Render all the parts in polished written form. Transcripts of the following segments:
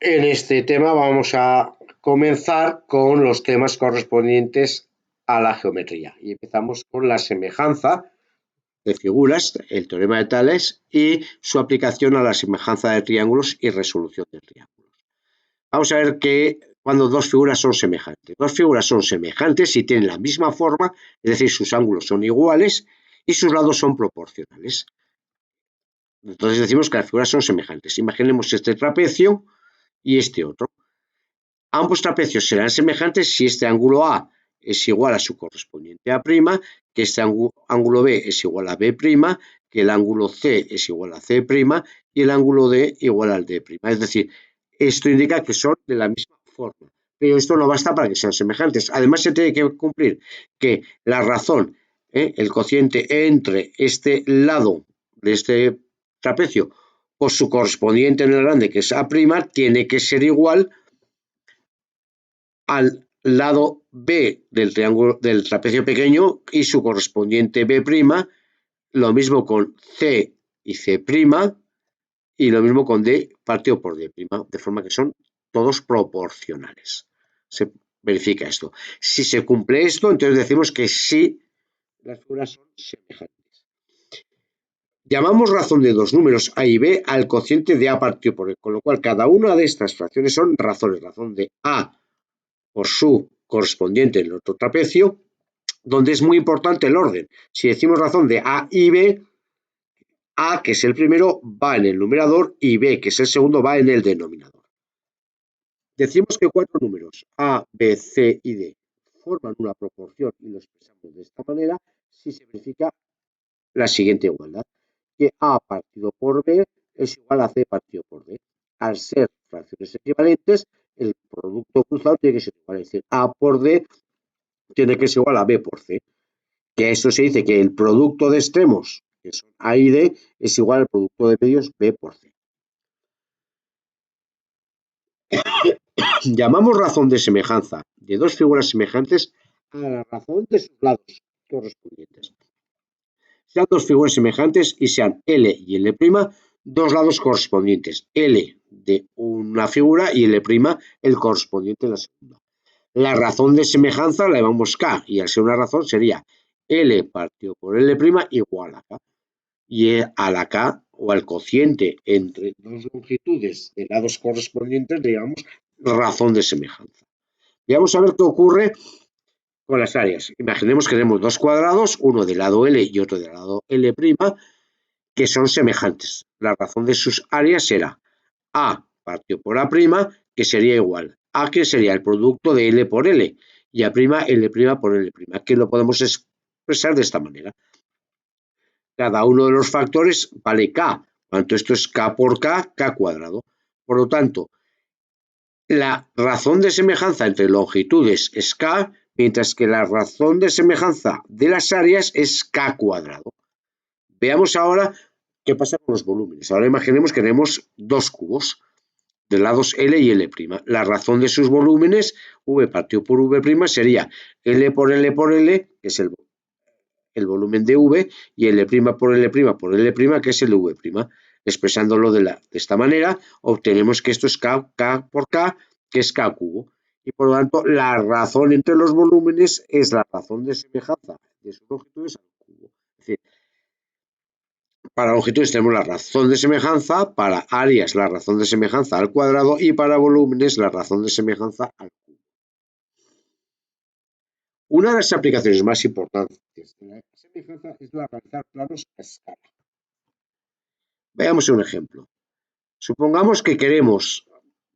En este tema vamos a comenzar con los temas correspondientes a la geometría y empezamos con la semejanza de figuras, el teorema de Tales y su aplicación a la semejanza de triángulos y resolución de triángulos. Vamos a ver que cuando dos figuras son semejantes. Dos figuras son semejantes si tienen la misma forma, es decir, sus ángulos son iguales y sus lados son proporcionales. Entonces decimos que las figuras son semejantes. Imaginemos este trapecio y este otro. Ambos trapecios serán semejantes si este ángulo A es igual a su correspondiente A', que este ángulo B es igual a B', que el ángulo C es igual a C' y el ángulo D igual al D'. Es decir, esto indica que son de la misma forma, pero esto no basta para que sean semejantes. Además, se tiene que cumplir que la razón, el cociente entre este lado de este trapecio o su correspondiente en el grande, que es A', tiene que ser igual al lado B del triángulo del trapecio pequeño y su correspondiente B', lo mismo con C y C', y lo mismo con D partido por D', de forma que son todos proporcionales. Se verifica esto. Si se cumple esto, entonces decimos que sí, las figuras son semejantes. Llamamos razón de dos números A y B al cociente de A partido por B, con lo cual cada una de estas fracciones son razones. Razón de A por su correspondiente en el otro trapecio, donde es muy importante el orden. Si decimos razón de A y B, A, que es el primero, va en el numerador y B, que es el segundo, va en el denominador. Decimos que cuatro números, A, B, C y D, forman una proporción y lo expresamos de esta manera si se verifica la siguiente igualdad, que A partido por B es igual a C partido por D. Al ser fracciones equivalentes, el producto cruzado tiene que ser igual, es decir, A por D tiene que ser igual a B por C. Que a esto se dice que el producto de extremos, que son A y D, es igual al producto de medios B por C. Llamamos razón de semejanza de dos figuras semejantes a la razón de sus lados correspondientes. Sean dos figuras semejantes y sean L y L', dos lados correspondientes, L de una figura y L' el correspondiente de la segunda. La razón de semejanza la llamamos K y al ser una razón sería L partido por L' igual a K. Y a la K o al cociente entre dos longitudes de lados correspondientes le llamamos razón de semejanza. Y vamos a ver qué ocurre con las áreas. Imaginemos que tenemos dos cuadrados, uno del lado L y otro del lado L', que son semejantes. La razón de sus áreas será A partido por A', que sería igual a que sería el producto de L por L, y A', L' por L', que lo podemos expresar de esta manera. Cada uno de los factores vale K, cuanto esto es K por K, K cuadrado. Por lo tanto, la razón de semejanza entre longitudes es K, mientras que la razón de semejanza de las áreas es K cuadrado. Veamos ahora qué pasa con los volúmenes. Ahora imaginemos que tenemos dos cubos de lados L y L'. La razón de sus volúmenes, V partido por V', sería L por L por L, que es el volumen de V, y L' por L' por L', que es el de V'. Expresándolo de esta manera, obtenemos que esto es K por K, que es K cubo. Y por lo tanto, la razón entre los volúmenes es la razón de semejanza de sus longitudes al cubo. Es decir, para longitudes tenemos la razón de semejanza, para áreas la razón de semejanza al cuadrado y para volúmenes la razón de semejanza al cubo. Una de las aplicaciones más importantes de la semejanza es la de realizar planos a escala. Veamos un ejemplo. Supongamos que queremos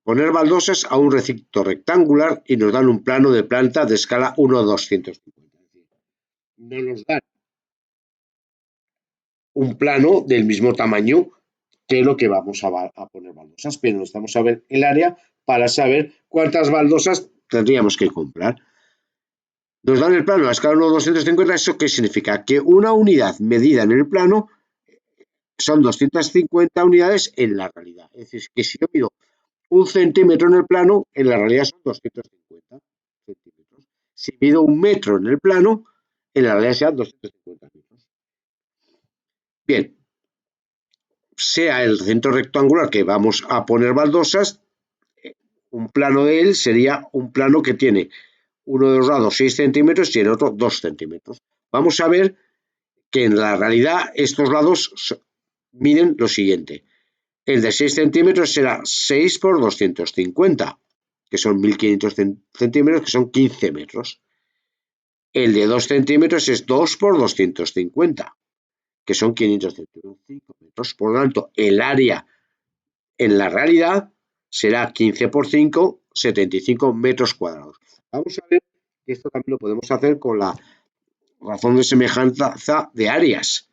poner baldosas a un recinto rectangular y nos dan un plano de planta de escala 1:250. No nos dan un plano del mismo tamaño que lo que vamos a poner baldosas, pero necesitamos saber el área para saber cuántas baldosas tendríamos que comprar. Nos dan el plano a la escala 1:250, ¿eso qué significa? Que una unidad medida en el plano son 250 unidades en la realidad. Es decir, que si yo mido 1 centímetro en el plano, en la realidad son 250 centímetros. Si mido 1 metro en el plano, en la realidad sean 250 metros. Bien, sea el centro rectangular que vamos a poner baldosas, un plano de él sería un plano que tiene uno de los lados 6 centímetros y el otro 2 centímetros. Vamos a ver que en la realidad estos lados miden lo siguiente. El de 6 centímetros será 6 por 250, que son 1500 centímetros, que son 15 metros. El de 2 centímetros es 2 por 250, que son 500 centímetros, 5 metros. Por lo tanto, el área en la realidad será 15 por 5, 75 metros cuadrados. Vamos a ver que esto también lo podemos hacer con la razón de semejanza de áreas.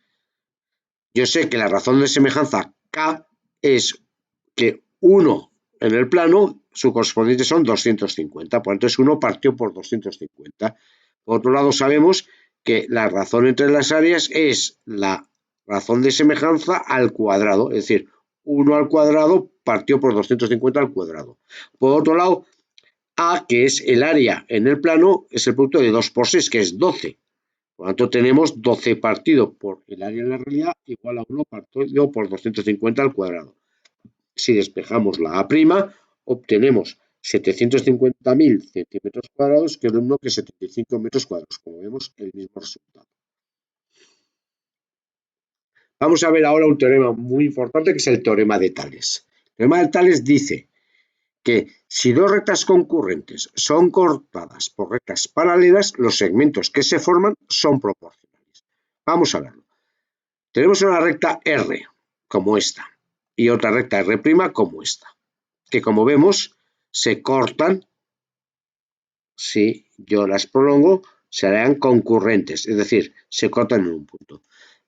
Yo sé que la razón de semejanza K es que 1 en el plano, su correspondiente son 250, por entonces 1 partió por 250. Por otro lado, sabemos que la razón entre las áreas es la razón de semejanza al cuadrado, es decir, 1 al cuadrado partió por 250 al cuadrado. Por otro lado, A, que es el área en el plano, es el producto de 2 por 6, que es 12. Por lo tanto, tenemos 12 partido por el área en la realidad igual a 1 partido por 250 al cuadrado. Si despejamos la A', obtenemos 750.000 centímetros cuadrados, que es lo mismo que 75 metros cuadrados. Como vemos, el mismo resultado. Vamos a ver ahora un teorema muy importante, que es el teorema de Tales. El teorema de Tales dice que si dos rectas concurrentes son cortadas por rectas paralelas, los segmentos que se forman son proporcionales. Vamos a verlo. Tenemos una recta R, como esta, y otra recta R' como esta, que como vemos se cortan. Si yo las prolongo, serán concurrentes, es decir, se cortan en un punto.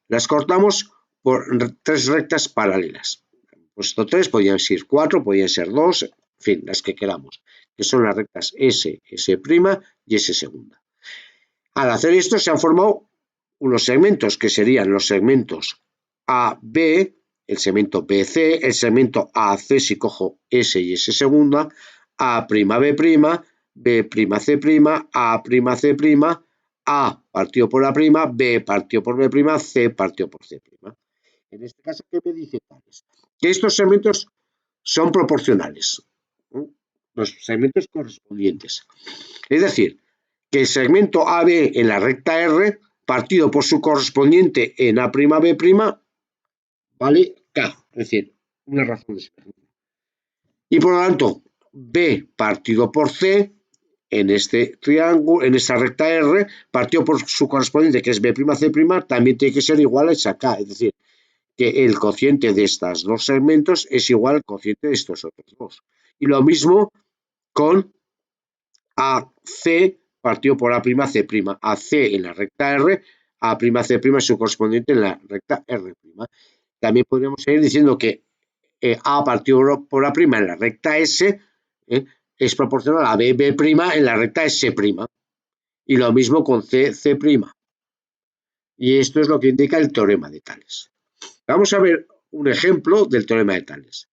Las cortamos por 3 rectas paralelas. Puesto 3, podrían ser 4, podrían ser 2, en fin, las que queramos, que son las rectas S, S' y S segunda. Al hacer esto se han formado unos segmentos que serían los segmentos AB, el segmento BC, el segmento AC si cojo S y S segunda, A'B', B'C', A'C', A partido por A', B partido por B', C partido por C'. En este caso, ¿qué me dice Tales? Que estos segmentos son proporcionales, ¿no? Los segmentos correspondientes. Es decir, que el segmento AB en la recta R, partido por su correspondiente en A'B', vale K, es decir, una razón de semejanza. Y por lo tanto, B partido por C en este triángulo, en esta recta R, partido por su correspondiente, que es B'C', también tiene que ser igual a esa K, es decir, que el cociente de estos dos segmentos es igual al cociente de estos otros dos. Y lo mismo con AC partido por A'C', AC en la recta R, A'C' es su correspondiente en la recta R'. También podríamos seguir diciendo que A partido por A' en la recta S es proporcional a B' en la recta S'. Y lo mismo con C'. Y esto es lo que indica el teorema de Tales. Vamos a ver un ejemplo del teorema de Tales.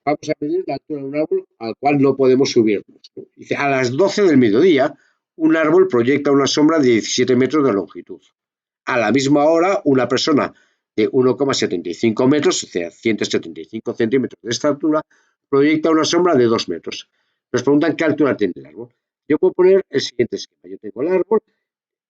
Vamos a medir la altura de un árbol al cual no podemos subirnos. Dice, a las 12 del mediodía, un árbol proyecta una sombra de 17 metros de longitud. A la misma hora, una persona de 1,75 metros, o sea, 175 centímetros de estatura, proyecta una sombra de 2 metros. Nos preguntan qué altura tiene el árbol. Yo puedo poner el siguiente esquema. Yo tengo el árbol,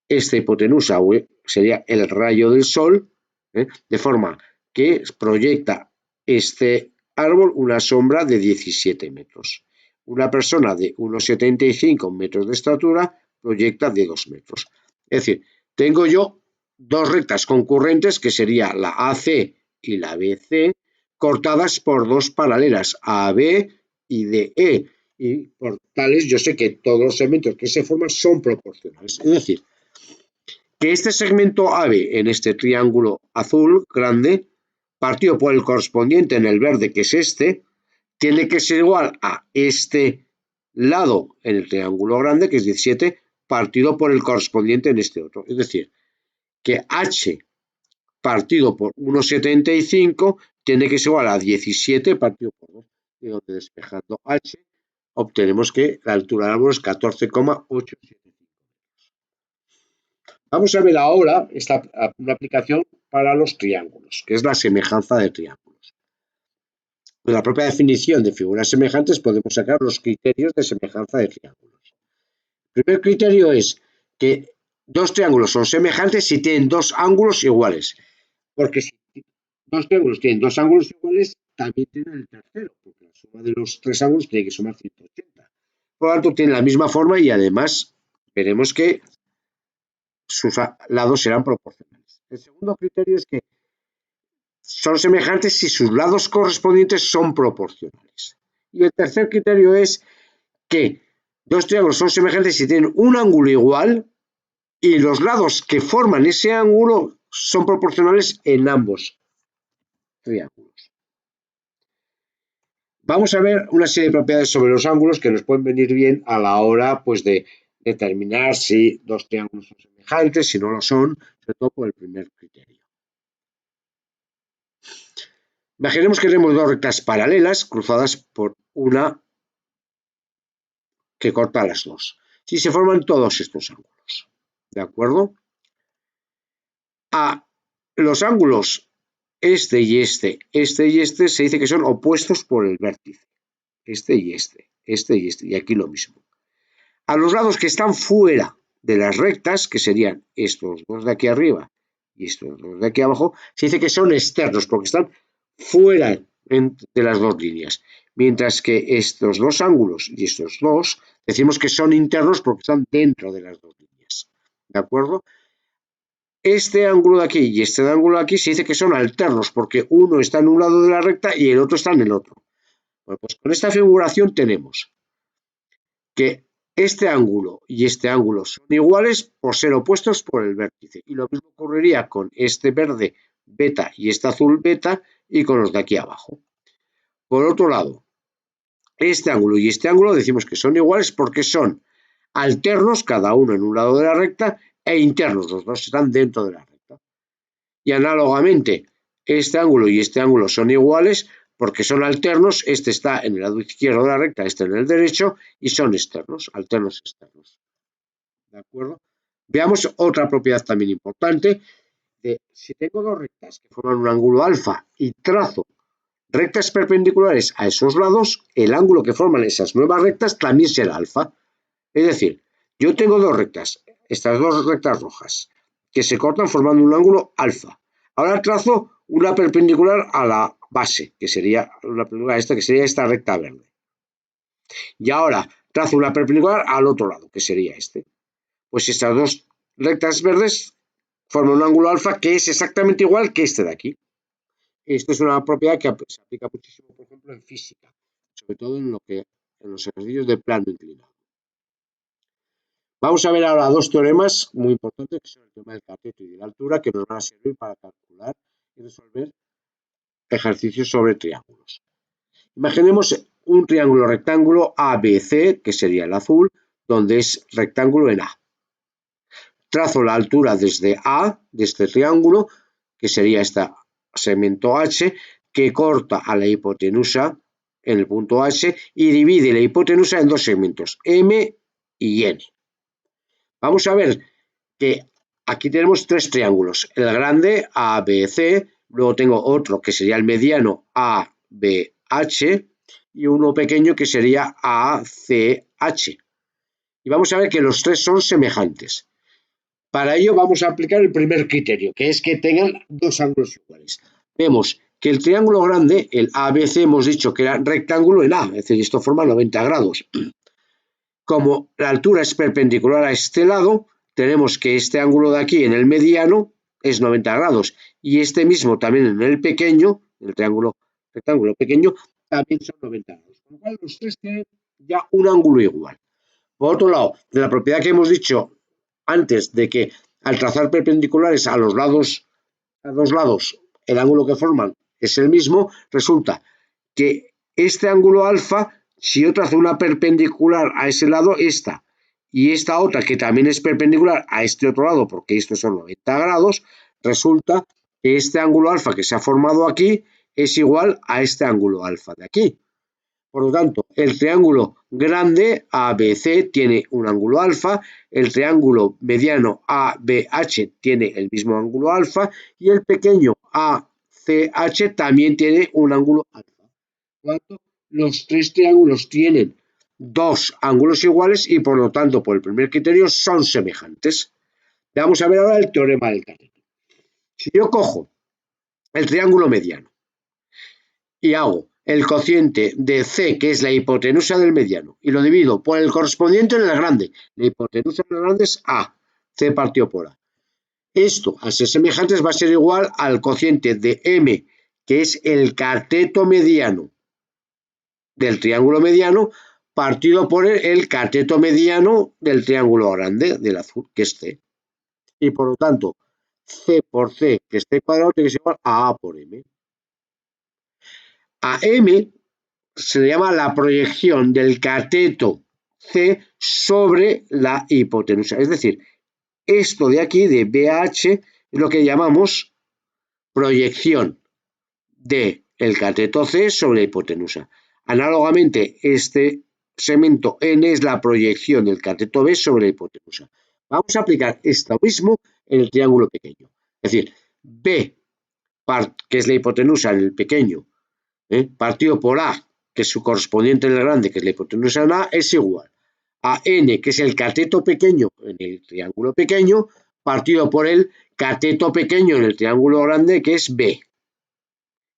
esta hipotenusa sería el rayo del sol, de forma que proyecta este árbol una sombra de 17 metros. Una persona de unos 75 metros de estatura proyecta de 2 metros. Es decir, tengo yo dos rectas concurrentes, que sería la AC y la BC, cortadas por dos paralelas, AB y DE. Y por tales, yo sé que todos los segmentos que se forman son proporcionales. Es decir, que este segmento AB en este triángulo azul grande, partido por el correspondiente en el verde, que es este, tiene que ser igual a este lado en el triángulo grande, que es 17, partido por el correspondiente en este otro. Es decir, que H partido por 1,75 tiene que ser igual a 17 partido por 2. Y donde despejando H obtenemos que la altura del árbol es 14,875. Vamos a ver ahora una aplicación para los triángulos, que es la semejanza de triángulos. De la propia definición de figuras semejantes podemos sacar los criterios de semejanza de triángulos. El primer criterio es que dos triángulos son semejantes si tienen dos ángulos iguales. Porque si dos triángulos tienen dos ángulos iguales, también tienen el tercero, porque la suma de los tres ángulos tiene que sumar 180. Por lo tanto, tienen la misma forma y además veremos que sus lados serán proporcionales. El segundo criterio es que son semejantes si sus lados correspondientes son proporcionales. Y el tercer criterio es que dos triángulos son semejantes si tienen un ángulo igual y los lados que forman ese ángulo son proporcionales en ambos triángulos. Vamos a ver una serie de propiedades sobre los ángulos que nos pueden venir bien a la hora pues, de determinar si dos triángulos son semejantes, si no lo son, sobre todo por el primer criterio. Imaginemos que tenemos dos rectas paralelas cruzadas por una que corta las dos. Si se forman todos estos ángulos, ¿de acuerdo? A los ángulos este y este se dice que son opuestos por el vértice. Este y este, y aquí lo mismo. A los lados que están fuera de las rectas, que serían estos dos de aquí arriba y estos dos de aquí abajo, se dice que son externos porque están fuera de las dos líneas. Mientras que estos dos ángulos y estos dos decimos que son internos porque están dentro de las dos líneas. ¿De acuerdo? Este ángulo de aquí y este ángulo de aquí se dice que son alternos porque uno está en un lado de la recta y el otro está en el otro. Bueno, pues con esta figuración tenemos que este ángulo y este ángulo son iguales por ser opuestos por el vértice. Y lo mismo ocurriría con este verde beta y este azul beta y con los de aquí abajo. Por otro lado, este ángulo y este ángulo decimos que son iguales porque son alternos, cada uno en un lado de la recta, e internos, los dos están dentro de la recta. Y análogamente, este ángulo y este ángulo son iguales porque son alternos, este está en el lado izquierdo de la recta, este en el derecho, y son externos, alternos externos. ¿De acuerdo? Veamos otra propiedad también importante. Si tengo dos rectas que forman un ángulo alfa y trazo rectas perpendiculares a esos lados, el ángulo que forman esas nuevas rectas también será alfa. Es decir, yo tengo dos rectas, estas dos rectas rojas, que se cortan formando un ángulo alfa. Ahora trazo una perpendicular a la base, que sería una perpendicular a esta, que sería esta recta verde. Y ahora trazo una perpendicular al otro lado, que sería este. Pues estas dos rectas verdes forman un ángulo alfa que es exactamente igual que este de aquí. Esto es una propiedad que se aplica muchísimo, por ejemplo, en física, sobre todo en los ejercicios de plano inclinado. Vamos a ver ahora dos teoremas muy importantes, que son el tema del cateto y de la altura, que nos van a servir para calcular y resolver ejercicios sobre triángulos. Imaginemos un triángulo rectángulo ABC, que sería el azul, donde es rectángulo en A. Trazo la altura desde A, de este triángulo, que sería este segmento H, que corta a la hipotenusa en el punto H y divide la hipotenusa en dos segmentos, M y N. Vamos a ver que aquí tenemos tres triángulos, el grande ABC, luego tengo otro que sería el mediano ABH y uno pequeño que sería ACH. Y vamos a ver que los tres son semejantes. Para ello vamos a aplicar el primer criterio, que es que tengan dos ángulos iguales. Vemos que el triángulo grande, el ABC, hemos dicho que era rectángulo en A, es decir, esto forma 90 grados. Como la altura es perpendicular a este lado, tenemos que este ángulo de aquí en el mediano es 90 grados y este mismo también en el pequeño, el rectángulo pequeño, también son 90 grados. Con lo cual los tres tienen ya un ángulo igual. Por otro lado, de la propiedad que hemos dicho antes de que al trazar perpendiculares a los lados, a dos lados, el ángulo que forman es el mismo, resulta que este ángulo alfa, si yo trazo una perpendicular a ese lado, esta, y esta otra que también es perpendicular a este otro lado, porque estos son 90 grados, resulta que este ángulo alfa que se ha formado aquí es igual a este ángulo alfa de aquí. Por lo tanto, el triángulo grande ABC tiene un ángulo alfa, el triángulo mediano ABH tiene el mismo ángulo alfa y el pequeño ACH también tiene un ángulo alfa. cuando los tres triángulos tienen dos ángulos iguales y por lo tanto por el primer criterio son semejantes. Vamos a ver ahora el teorema del cateto. Si yo cojo el triángulo mediano y hago el cociente de C, que es la hipotenusa del mediano, y lo divido por el correspondiente en el grande. La hipotenusa del grande es A, C partido por A. Esto, al ser semejantes, va a ser igual al cociente de M, que es el cateto mediano del triángulo mediano, partido por el cateto mediano del triángulo grande, del azul, que es C. Y por lo tanto, C por C, que es C cuadrado, tiene que ser igual a por M. A M se le llama la proyección del cateto C sobre la hipotenusa. Es decir, esto de aquí, de BH, es lo que llamamos proyección del cateto C sobre la hipotenusa. Análogamente, este segmento N es la proyección del cateto B sobre la hipotenusa. Vamos a aplicar esto mismo en el triángulo pequeño. Es decir, B, que es la hipotenusa en el pequeño, partido por A, que es su correspondiente en el grande, que es la hipotenusa en A, es igual a N, que es el cateto pequeño en el triángulo pequeño, partido por el cateto pequeño en el triángulo grande, que es B.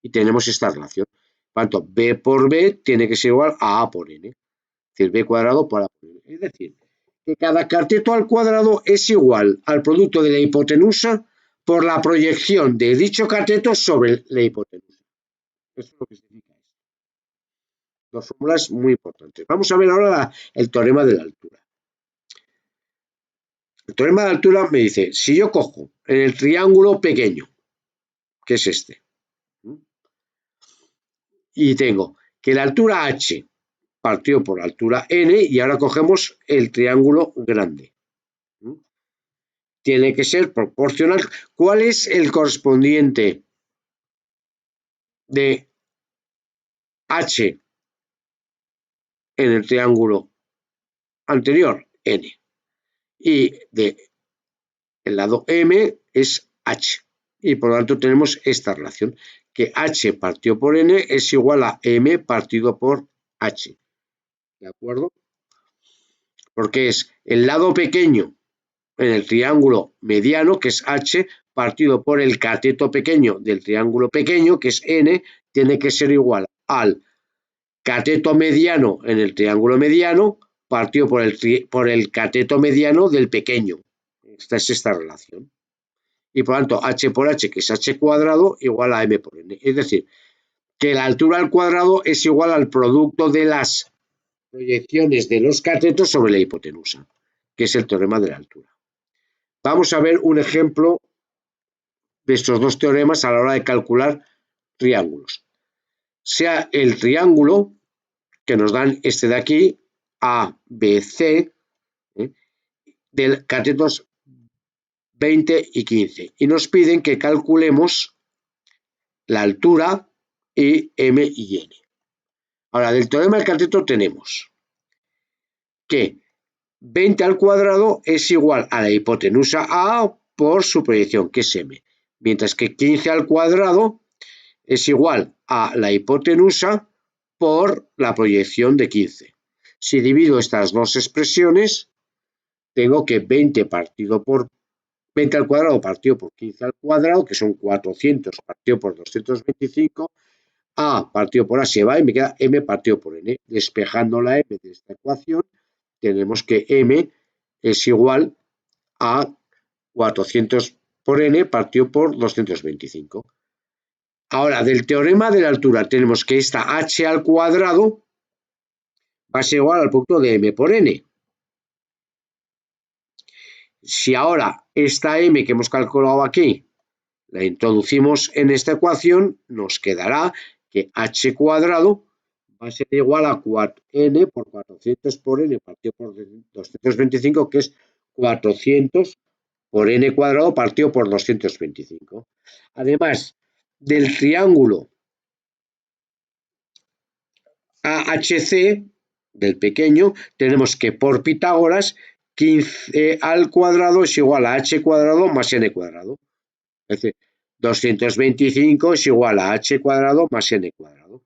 Y tenemos esta relación. Por tanto, B por B tiene que ser igual a A por N. Es decir, B cuadrado por A por N. Es decir, que cada cateto al cuadrado es igual al producto de la hipotenusa por la proyección de dicho cateto sobre la hipotenusa. Eso es lo que significa esto. Dos fórmulas muy importantes. Vamos a ver ahora el teorema de la altura. El teorema de la altura me dice, si yo cojo en el triángulo pequeño, que es este, y tengo que la altura h partido por la altura n, y ahora cogemos el triángulo grande. Tiene que ser proporcional. ¿Cuál es el correspondiente de h en el triángulo anterior? N. Y del lado m es h. Y por lo tanto tenemos esta relación, que h partido por n es igual a m partido por h. ¿De acuerdo? Porque es el lado pequeño en el triángulo mediano, que es h, partido por el cateto pequeño del triángulo pequeño, que es n, tiene que ser igual al cateto mediano en el triángulo mediano, partido por el cateto mediano del pequeño. Esta es esta relación. Y por lo tanto, h por h, que es h cuadrado, igual a m por n. Es decir, que la altura al cuadrado es igual al producto de las proyecciones de los catetos sobre la hipotenusa, que es el teorema de la altura. Vamos a ver un ejemplo de estos dos teoremas a la hora de calcular triángulos. Sea el triángulo que nos dan este de aquí, ABC, de catetos 20 y 15. Y nos piden que calculemos la altura y M y N. Ahora, del teorema del cateto tenemos que 20 al cuadrado es igual a la hipotenusa A por su proyección, que es M. Mientras que 15 al cuadrado es igual a la hipotenusa por la proyección de 15. Si divido estas dos expresiones, tengo que 20 partido por 20 al cuadrado partido por 15 al cuadrado, que son 400 partido por 225, A partido por A se va y me queda M partido por N. Despejando la M de esta ecuación, tenemos que M es igual a 400 por N partido por 225. Ahora, del teorema de la altura tenemos que esta h al cuadrado va a ser igual al producto de m por n. Si ahora esta m que hemos calculado aquí la introducimos en esta ecuación, nos quedará que h cuadrado va a ser igual a n por 400 por n partido por 225, que es 400 por n cuadrado partido por 225. Además, del triángulo AHC del pequeño, tenemos que por Pitágoras 15 al cuadrado es igual a h cuadrado más n cuadrado. Es decir, 225 es igual a h cuadrado más n cuadrado.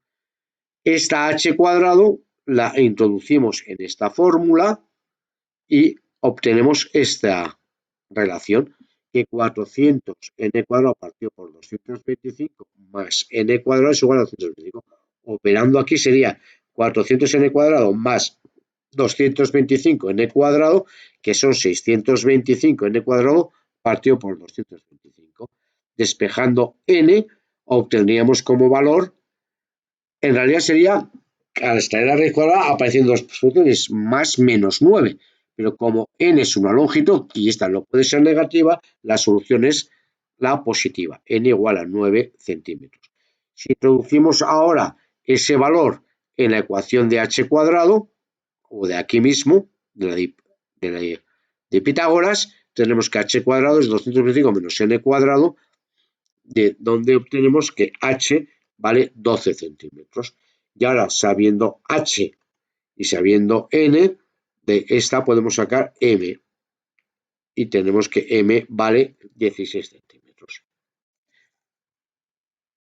Esta h cuadrado la introducimos en esta fórmula y obtenemos esta relación, que 400 n cuadrado partido por 225 más n cuadrado es igual a 225. Operando aquí sería 400 n cuadrado más 225 n cuadrado, que son 625 n cuadrado partido por 225. Despejando n, obtendríamos como valor, en realidad sería, al extraer la raíz cuadrada, aparecen dos soluciones, más menos 9. Pero como n es una longitud y esta no puede ser negativa, la solución es la positiva, n igual a 9 centímetros. Si introducimos ahora ese valor en la ecuación de h cuadrado, o de aquí mismo, de Pitágoras, tenemos que h cuadrado es 225 menos n cuadrado, de donde obtenemos que h vale 12 centímetros. Y ahora, sabiendo h y sabiendo n, de esta podemos sacar m. Y tenemos que m vale 16 centímetros.